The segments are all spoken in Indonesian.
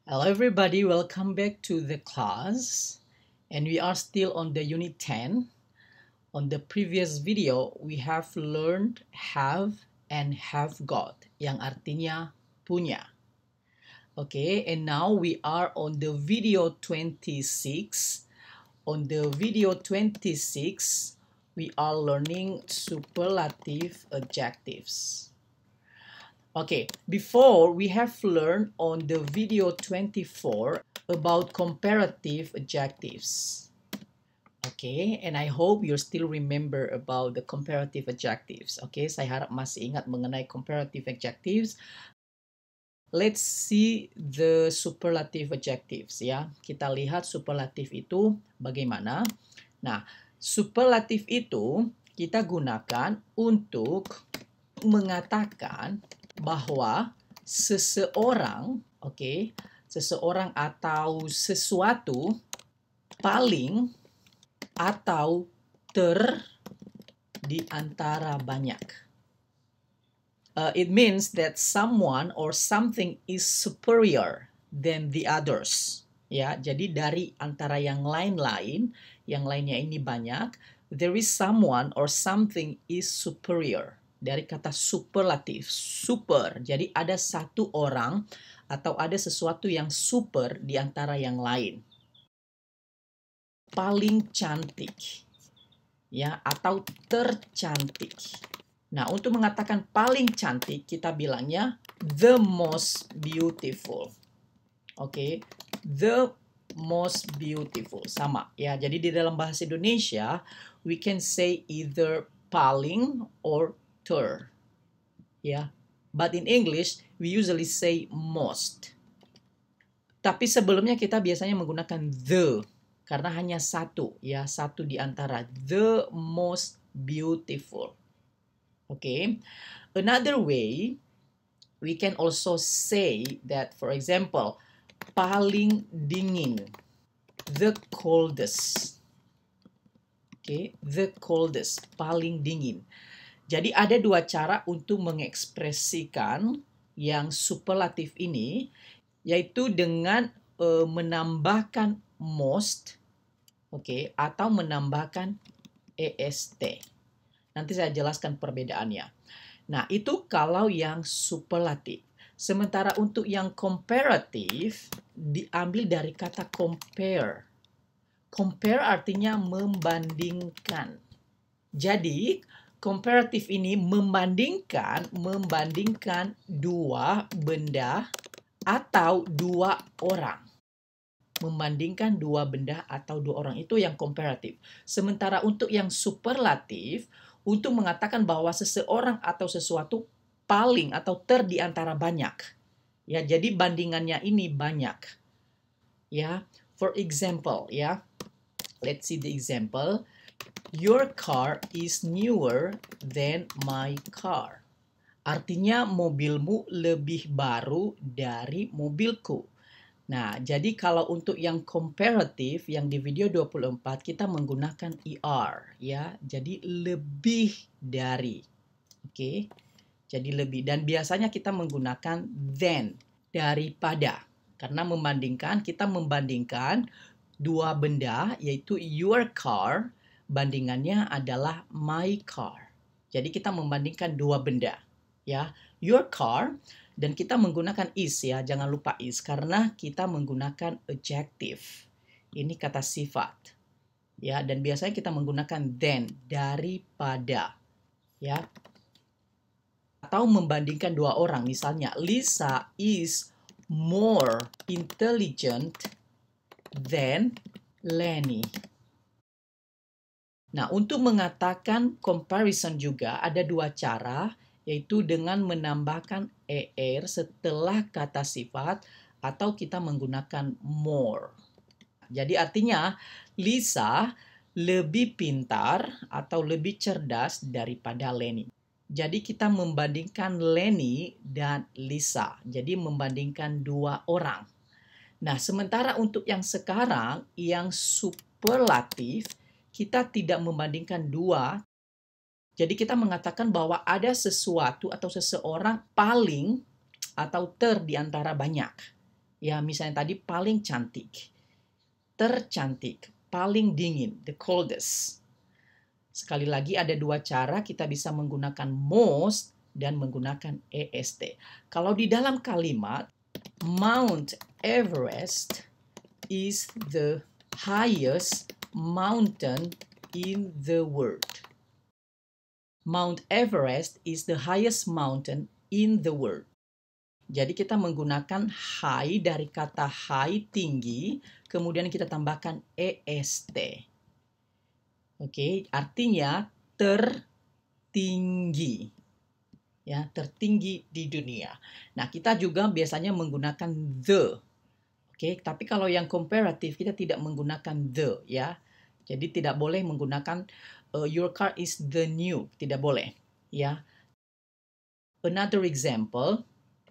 Hello everybody, welcome back to the class. And we are still on the unit 10. On the previous video, we have learned have and have got, yang artinya punya. Okay, and now we are on the video 26. On the video 26, we are learning superlative adjectives. Okay, before we have learned on the video 24 about comparative adjectives. Okay, and I hope you still remember about the comparative adjectives. Okay, saya harap masih ingat mengenai comparative adjectives. Let's see the superlative adjectives ya. Kita lihat superlatif itu bagaimana. Nah, superlatif itu kita gunakan untuk mengatakan bahwa seseorang, seseorang atau sesuatu paling atau ter di antara banyak. It means that someone or something is superior than the others. Ya, jadi dari antara yang lain-lain, yang lainnya ini banyak, there is someone or something is superior. Dari kata superlatif, super. Jadi ada satu orang atau ada sesuatu yang super di antara yang lain. Paling cantik, ya, atau tercantik. Nah, untuk mengatakan paling cantik, kita bilangnya the most beautiful. Oke, the most beautiful. Sama, ya. Jadi di dalam bahasa Indonesia, we can say either paling or ter. Ya. But in English, we usually say most. Tapi sebelumnya kita biasanya menggunakan the. Karena hanya satu, ya. Satu di antara. The most beautiful. Okay. Another way, we can also say that, for example, paling dingin. The coldest. Okay. The coldest. Paling dingin. Jadi ada dua cara untuk mengekspresikan yang superlatif ini, yaitu dengan menambahkan most, atau menambahkan est. Nanti saya jelaskan perbedaannya. Nah, itu kalau yang superlatif. Sementara untuk yang comparative, diambil dari kata compare. Compare artinya membandingkan. Jadi, comparative ini membandingkan dua benda atau dua orang. Membandingkan dua benda atau dua orang, itu yang comparative. Sementara untuk yang superlatif, untuk mengatakan bahwa seseorang atau sesuatu paling atau ter di antara banyak. Ya, jadi bandingannya ini banyak. Ya, for example, ya. Let's see the example. Your car is newer than my car. Artinya mobilmu lebih baru dari mobilku. Nah, jadi kalau untuk yang comparative, yang di video 24, kita menggunakan ER, ya. Jadi lebih dari. Oke. Jadi lebih. Dan biasanya kita menggunakan than, daripada. Karena kita membandingkan dua benda, yaitu your car, bandingannya adalah my car. Jadi kita membandingkan dua benda, ya. Your car, dan kita menggunakan is, ya. Jangan lupa is, karena kita menggunakan adjective. Ini kata sifat, ya. Dan biasanya kita menggunakan than, daripada, ya. Atau membandingkan dua orang, misalnya Lisa is more intelligent than Lenny. Nah, untuk mengatakan comparison juga ada dua cara, yaitu dengan menambahkan er setelah kata sifat atau kita menggunakan more. Jadi artinya Lisa lebih pintar atau lebih cerdas daripada Lenny. Jadi kita membandingkan Lenny dan Lisa. Jadi membandingkan dua orang. Nah, sementara untuk yang sekarang, yang superlatif, kita tidak membandingkan dua. Jadi kita mengatakan bahwa ada sesuatu atau seseorang paling atau ter di antara banyak. Ya, misalnya tadi paling cantik, tercantik, paling dingin, the coldest. Sekali lagi ada dua cara kita bisa menggunakan most dan menggunakan est. Kalau di dalam kalimat, Mount Everest is the highest mountain in the world. Mount Everest is the highest mountain in the world. Jadi kita menggunakan high dari kata high, tinggi, kemudian kita tambahkan est. Oke, artinya tertinggi. Ya, tertinggi di dunia. Nah, kita juga biasanya menggunakan the. Oke, tapi kalau yang komparatif kita tidak menggunakan the, ya. Jadi tidak boleh menggunakan your car is the new, tidak boleh, ya. Another example,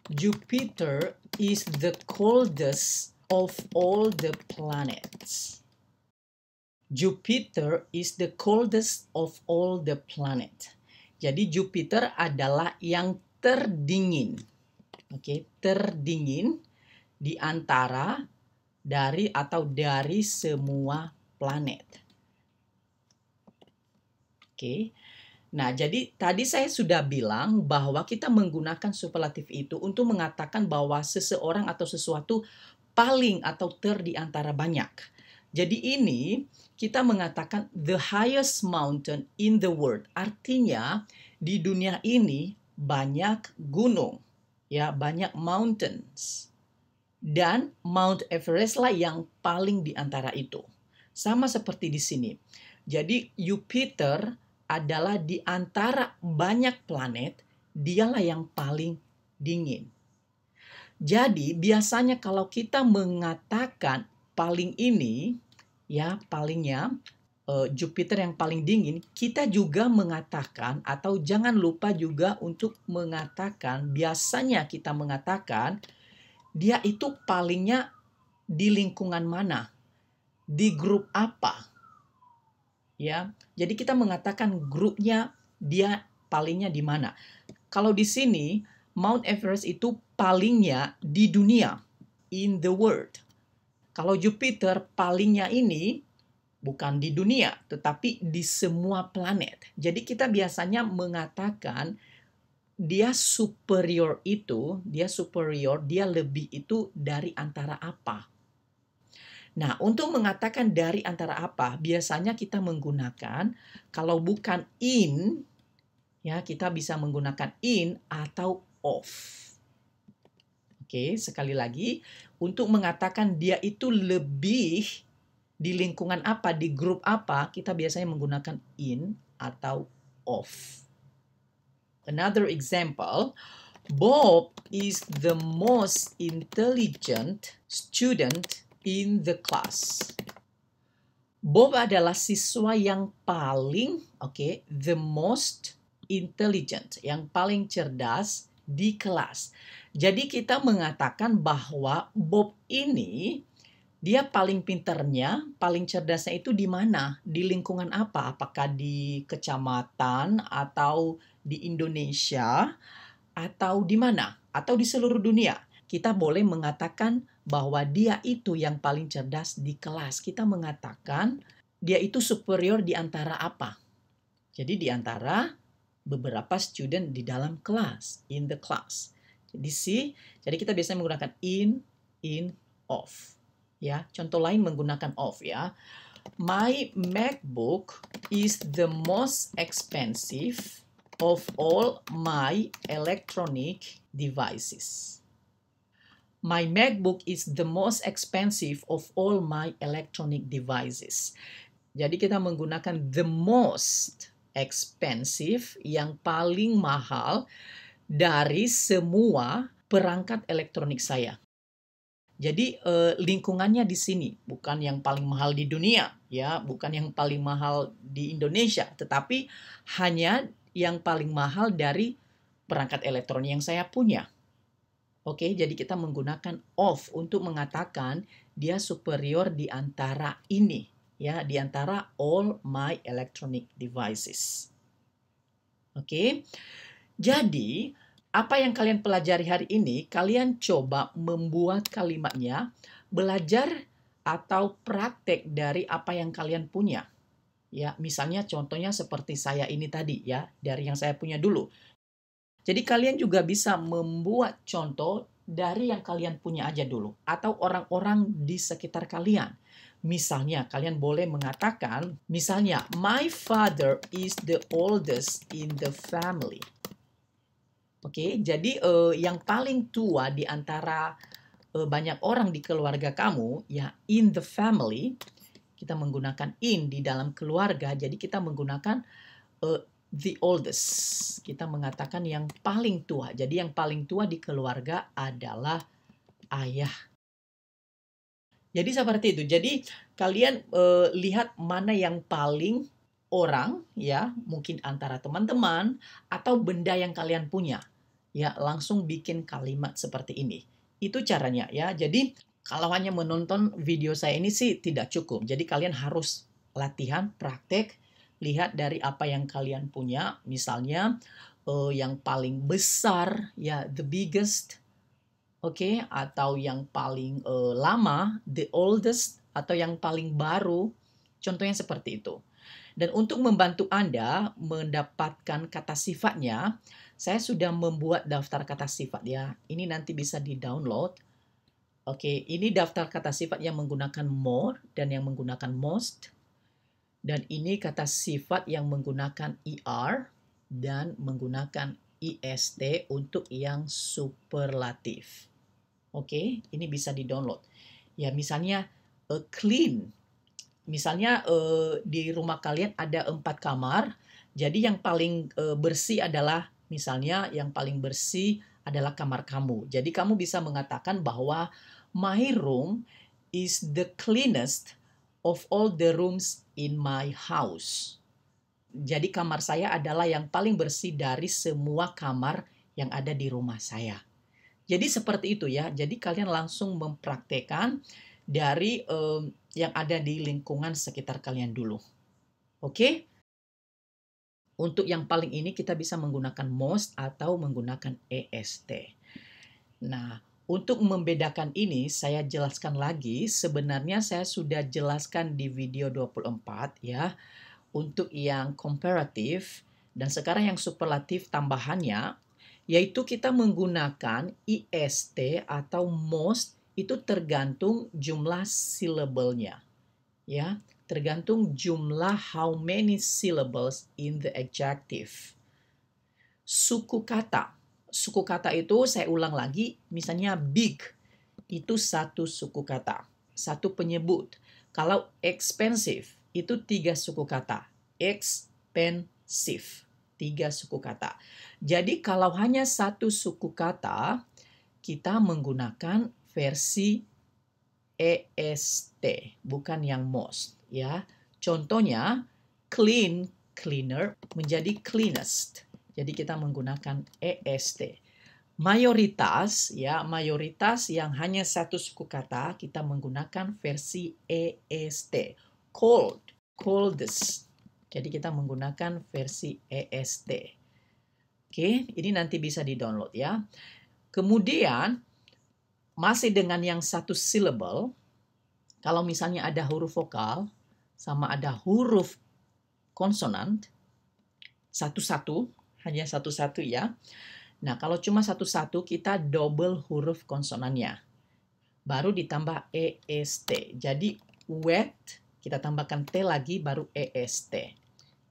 Jupiter is the coldest of all the planets. Jupiter is the coldest of all the planet. Jadi Jupiter adalah yang terdingin. Oke, terdingin di antara dari semua planet. Oke. Nah, jadi tadi saya sudah bilang bahwa kita menggunakan superlatif itu untuk mengatakan bahwa seseorang atau sesuatu paling atau di antara banyak. Jadi ini kita mengatakan the highest mountain in the world. Artinya di dunia ini banyak gunung, ya, banyak mountains. Dan Mount Everest lah yang paling di antara itu. Sama seperti di sini. Jadi Jupiter adalah di antara banyak planet, dialah yang paling dingin. Jadi biasanya kalau kita mengatakan paling ini, ya palingnya Jupiter yang paling dingin, kita juga mengatakan atau jangan lupa juga untuk mengatakan, biasanya kita mengatakan dia itu palingnya di lingkungan mana, di grup apa, ya. Jadi kita mengatakan grupnya dia palingnya di mana. Kalau di sini Mount Everest itu palingnya di dunia, in the world. Kalau Jupiter palingnya ini bukan di dunia, tetapi di semua planet. Jadi kita biasanya mengatakan dia superior, dia lebih itu dari antara apa. Nah, untuk mengatakan dari antara apa, biasanya kita menggunakan, kalau bukan in, ya kita bisa menggunakan in atau of. Oke, sekali lagi, untuk mengatakan dia itu lebih di lingkungan apa, di grup apa, kita biasanya menggunakan in atau of. Another example, Bob is the most intelligent student in the class. Bob adalah siswa yang paling, the most intelligent, yang paling cerdas di kelas. Jadi kita mengatakan bahwa Bob ini dia paling pinternya, paling cerdasnya itu di mana? Di lingkungan apa? Apakah di kecamatan atau di Indonesia atau di mana? Atau di seluruh dunia? Kita boleh mengatakan bahwa dia itu yang paling cerdas di kelas. Kita mengatakan dia itu superior di antara apa? Jadi di antara beberapa student di dalam kelas, in the class. Jadi kita biasanya menggunakan in, of. Ya, contoh lain menggunakan of, ya. My MacBook is the most expensive of all my electronic devices. My MacBook is the most expensive of all my electronic devices. Jadi kita menggunakan the most expensive, yang paling mahal dari semua perangkat elektronik saya. Jadi lingkungannya di sini, bukan yang paling mahal di dunia, ya, bukan yang paling mahal di Indonesia, tetapi hanya yang paling mahal dari perangkat elektronik yang saya punya. Oke, jadi kita menggunakan of untuk mengatakan dia superior di antara ini, ya, di antara all my electronic devices. Oke. Jadi apa yang kalian pelajari hari ini, kalian coba membuat kalimatnya, belajar atau praktek dari apa yang kalian punya. Ya, misalnya contohnya seperti saya ini tadi ya, dari yang saya punya dulu. Jadi kalian juga bisa membuat contoh dari yang kalian punya aja dulu atau orang-orang di sekitar kalian. Misalnya kalian boleh mengatakan, misalnya my father is the oldest in the family. Oke, jadi yang paling tua di antara banyak orang di keluarga kamu, ya in the family, kita menggunakan in di dalam keluarga, jadi kita menggunakan the oldest. Kita mengatakan yang paling tua. Jadi yang paling tua di keluarga adalah ayah. Jadi seperti itu. Jadi kalian lihat mana yang paling orang ya, mungkin antara teman-teman atau benda yang kalian punya. Ya, langsung bikin kalimat seperti ini. Itu caranya ya. Jadi kalau hanya menonton video saya ini sih tidak cukup. Jadi kalian harus latihan, praktek, lihat dari apa yang kalian punya. Misalnya yang paling besar ya the biggest. Oke, atau yang paling lama, the oldest, atau yang paling baru, contohnya seperti itu. Dan untuk membantu Anda mendapatkan kata sifatnya, saya sudah membuat daftar kata sifat ya. Ini nanti bisa di-download. Oke, ini daftar kata sifat yang menggunakan more dan yang menggunakan most. Dan ini kata sifat yang menggunakan er dan menggunakan est untuk yang superlatif. Oke, ini bisa di-download. Ya, misalnya clean. Misalnya di rumah kalian ada 4 kamar, jadi yang paling bersih adalah, misalnya yang paling bersih adalah kamar kamu. Jadi kamu bisa mengatakan bahwa my room is the cleanest of all the rooms in my house. Jadi kamar saya adalah yang paling bersih dari semua kamar yang ada di rumah saya. Jadi seperti itu ya. Jadi kalian langsung mempraktekkan dari yang ada di lingkungan sekitar kalian dulu. Oke? Untuk yang paling ini kita bisa menggunakan most atau menggunakan est. Nah, untuk membedakan ini saya jelaskan lagi. Sebenarnya saya sudah jelaskan di video 24 ya. Untuk yang komparatif dan sekarang yang superlatif tambahannya, yaitu kita menggunakan ist atau most itu tergantung jumlah syllable-nya. Ya, tergantung jumlah how many syllables in the adjective. Suku kata. Suku kata itu saya ulang lagi, misalnya big itu satu suku kata, satu penyebut. Kalau expensive itu 3 suku kata. Expensive. 3 suku kata. Jadi kalau hanya satu suku kata, kita menggunakan versi est, bukan yang most ya. Contohnya clean, cleaner menjadi cleanest. Jadi kita menggunakan est. Mayoritas ya, mayoritas yang hanya satu suku kata kita menggunakan versi est. Cold, coldest. Jadi kita menggunakan versi est. Oke, ini nanti bisa di-download ya. Kemudian, masih dengan yang satu syllable, kalau misalnya ada huruf vokal, sama ada huruf konsonan, satu-satu, hanya satu-satu ya. Nah, kalau cuma satu-satu, kita double huruf konsonannya. Baru ditambah est. Jadi, wet, kita tambahkan T lagi, baru est.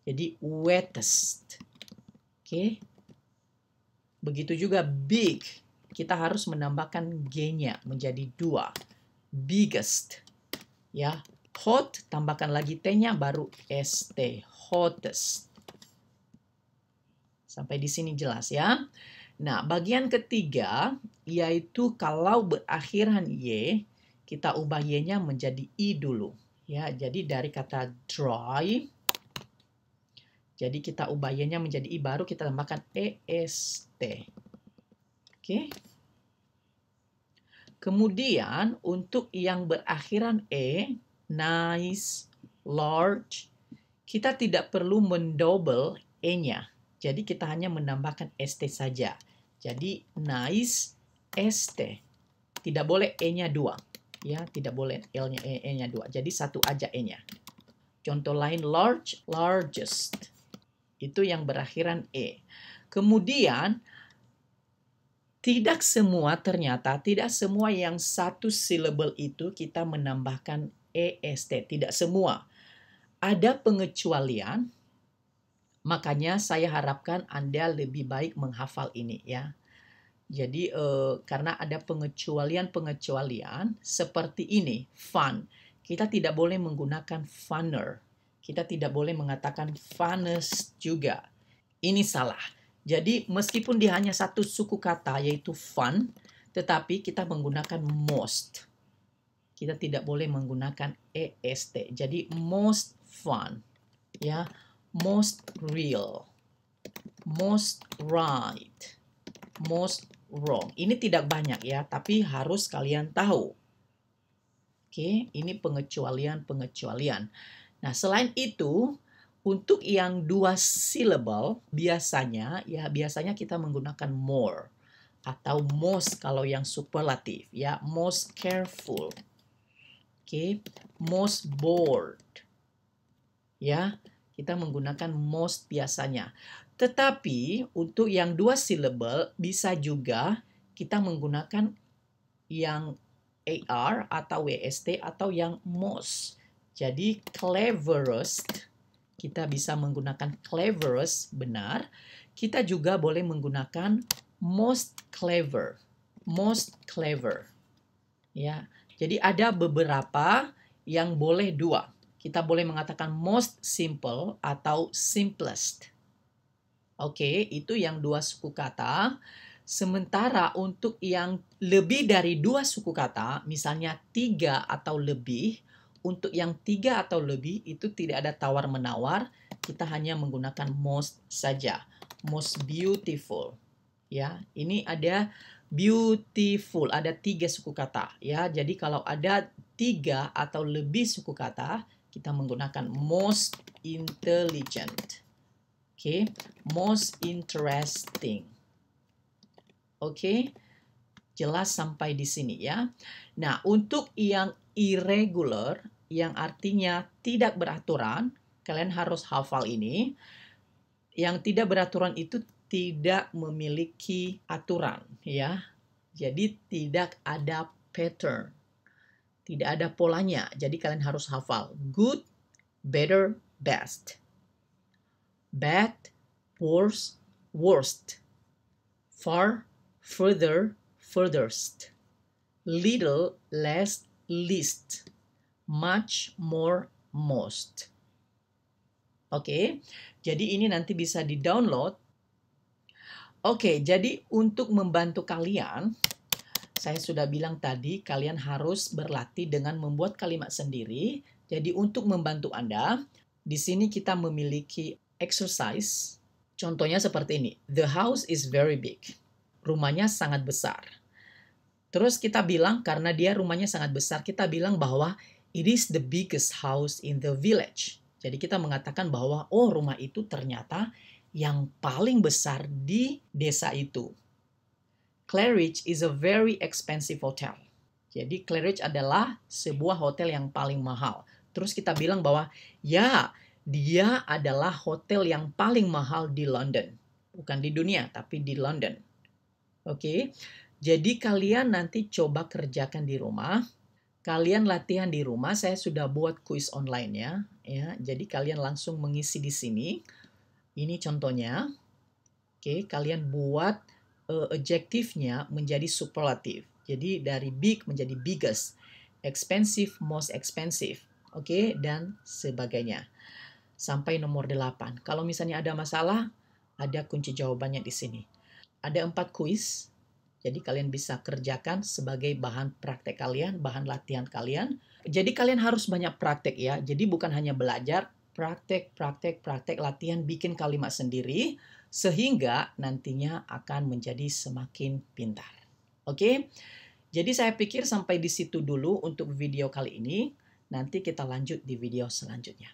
Jadi wettest. Oke. Begitu juga big. Kita harus menambahkan G-nya menjadi 2. Biggest. Ya. Hot, tambahkan lagi T-nya baru st. Hottest. Sampai di sini jelas ya. Nah, bagian ketiga yaitu kalau berakhiran y, kita ubah y-nya menjadi i dulu. Ya, jadi dari kata dry, jadi kita ubah y-nya menjadi i, baru kita tambahkan est. Oke. Kemudian untuk yang berakhiran e, nice, large, kita tidak perlu mendouble e-nya. Jadi kita hanya menambahkan st saja. Jadi nice ST. Tidak boleh E-nya 2. Ya, tidak boleh L-nya E-nya 2. Jadi satu aja E-nya. Contoh lain large, largest. Itu yang berakhiran E. Kemudian tidak semua yang satu syllable itu kita menambahkan EST. Tidak semua. Ada pengecualian. Makanya saya harapkan Anda lebih baik menghafal ini ya. Jadi karena ada pengecualian seperti ini, fun. Kita tidak boleh menggunakan funner. Kita tidak boleh mengatakan funnest juga. Ini salah. Jadi meskipun dia hanya satu suku kata yaitu fun, tetapi kita menggunakan most. Kita tidak boleh menggunakan EST. Jadi most fun, ya, most real, most right, most wrong. Ini tidak banyak ya, tapi harus kalian tahu. Oke, ini pengecualian. Nah, selain itu, untuk yang 2 syllable, biasanya kita menggunakan more atau most kalau yang superlatif ya, most careful. Oke, most bored. Ya, kita menggunakan most biasanya. Tetapi untuk yang 2 syllable bisa juga kita menggunakan yang AR atau WST atau yang most. Jadi cleverest, kita bisa menggunakan cleverest, benar. Kita juga boleh menggunakan most clever. Most clever. Ya. Jadi ada beberapa yang boleh 2. Kita boleh mengatakan most simple atau simplest. Oke, itu yang 2 suku kata. Sementara untuk yang lebih dari 2 suku kata, misalnya 3 atau lebih, untuk yang 3 atau lebih itu tidak ada tawar-menawar, kita hanya menggunakan most saja. Most beautiful. Ya, ini ada beautiful, ada 3 suku kata. Ya, jadi kalau ada 3 atau lebih suku kata, kita menggunakan most intelligent. Oke, most interesting. Oke, jelas sampai di sini ya. Nah, untuk yang irregular, yang artinya tidak beraturan, kalian harus hafal ini. Yang tidak beraturan itu tidak memiliki aturan ya. Jadi tidak ada pattern. Tidak ada polanya. Jadi kalian harus hafal. Good, better, best. Bad, worse, worst. Far, further, furthest. Little, less, least. Much, more, most. Oke, jadi ini nanti bisa di-download. Oke, jadi untuk membantu kalian, saya sudah bilang tadi, kalian harus berlatih dengan membuat kalimat sendiri. Jadi untuk membantu Anda, di sini kita memiliki exercise. Contohnya seperti ini. The house is very big. Rumahnya sangat besar. Terus kita bilang, karena dia rumahnya sangat besar, kita bilang bahwa it is the biggest house in the village. Jadi kita mengatakan bahwa, oh rumah itu ternyata yang paling besar di desa itu. Claridge is a very expensive hotel. Jadi Claridge adalah sebuah hotel yang paling mahal. Terus kita bilang bahwa, ya, dia adalah hotel yang paling mahal di London. Bukan di dunia, tapi di London. Oke, jadi kalian nanti coba kerjakan di rumah. Kalian latihan di rumah, saya sudah buat kuis online ya. Jadi kalian langsung mengisi di sini. Ini contohnya. Oke, kalian buat adjektifnya menjadi superlatif. Jadi dari big menjadi biggest, expensive, most expensive. Oke, dan sebagainya. Sampai nomor 8. Kalau misalnya ada masalah, ada kunci jawabannya di sini. Ada 4 kuis. Jadi kalian bisa kerjakan sebagai bahan praktek kalian, bahan latihan kalian. Jadi kalian harus banyak praktek ya. Jadi bukan hanya belajar, praktek, latihan, bikin kalimat sendiri, sehingga nantinya akan menjadi semakin pintar. Oke? Jadi saya pikir sampai di situ dulu untuk video kali ini. Nanti kita lanjut di video selanjutnya.